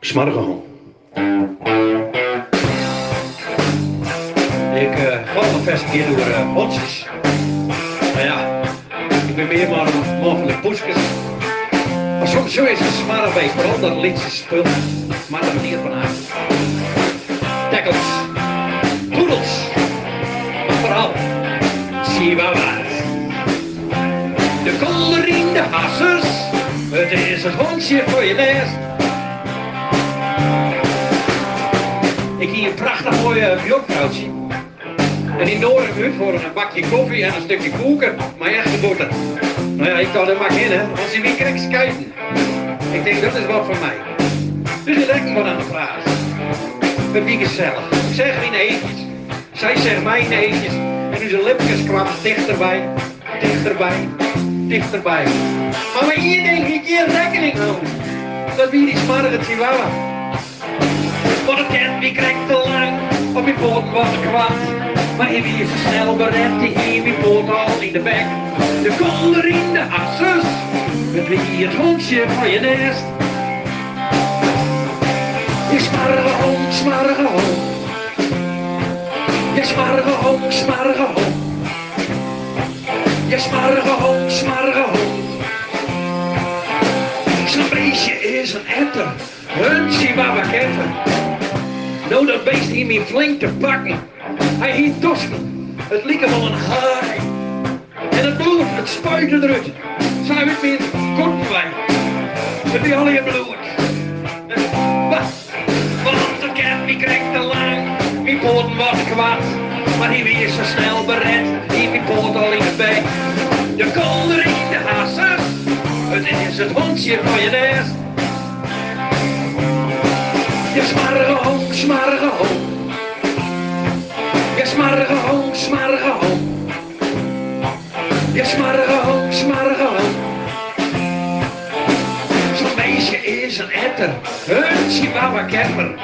Smarrige. Ik ga nog best een keer door hondjes. Nou ja, ik ben meer maar een man van de poesjes. Maar soms zo is het smarrig bij, vooral dat liedje spul. Smarrig niet van haar. Tackles, poedels, maar vooral chihuahuas. De kolderien, de hassers, het is het hondje voor je nest. Ik hier een prachtig mooie bjorkvrouwtje. En die nodig u voor een bakje koffie en een stukje koeken, maar echt geboten. Nou ja, ik kan er maar in, hè, als je weer krijgt kijken. Ik denk, dat is wat voor mij. Dus ik leg me wat aan de praat. Het wie gezellig. Ik zeg geen eetjes. Zij zegt mij eetjes. En nu zijn lipjes kwamen dichterbij, dichterbij, dichterbij. Maar met hier denk ik hier rekening houden. Dat wie die smarrige chihuahua. Want het kind wie krijgt te lang. Op je poten was er kwaad. Maar hij wie is zo snel bereid. Die hier wie poot al in de bek. De kolderien, de asses. Met wie het hondje van je nest. Je smarrige hond, smarrige hond. Je smarrige hond, smarrige hond. Je smarrige hond, smarrige hond. Zo'n beestje is een etter. Een chihuahua-ketter. Nou, dat beest hier me flink te pakken. Hij hield tosken. Het liep hem al een haai. En het bloed, het spuitte eruit. Zou het meer kort bij. Het is al je bloed. Want het kind die krijgt te lang. Mijn poten wordt kwaad. Maar hij weer zo snel bered. Hier mijn poot al in de bek. De kolderien, de hassers. Het is het hondje van je nest. Je smarrige hond, smarrige hond. Je smarrige hond, smarrige hond. Je smarrige hond, smarrige hond. Zo'n beestje is een etter. Een chihuahua-kepper.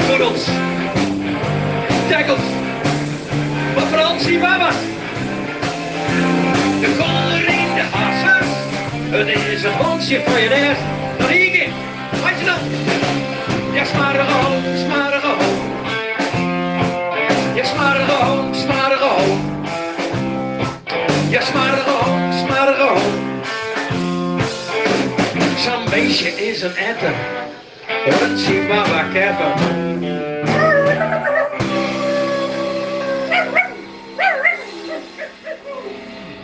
Poedels, tackles, maar vooral chihuahuas. De kolderien, de hassers, het is het hondje van je nest. Nog één keer, wat je dan? Je smarrige hond, smarrige hond. Je smarrige hond, smarrige hond. Je smarrige hond, smarrige hond. Zo'n beestje is een etter. Een chihuahua-kepper.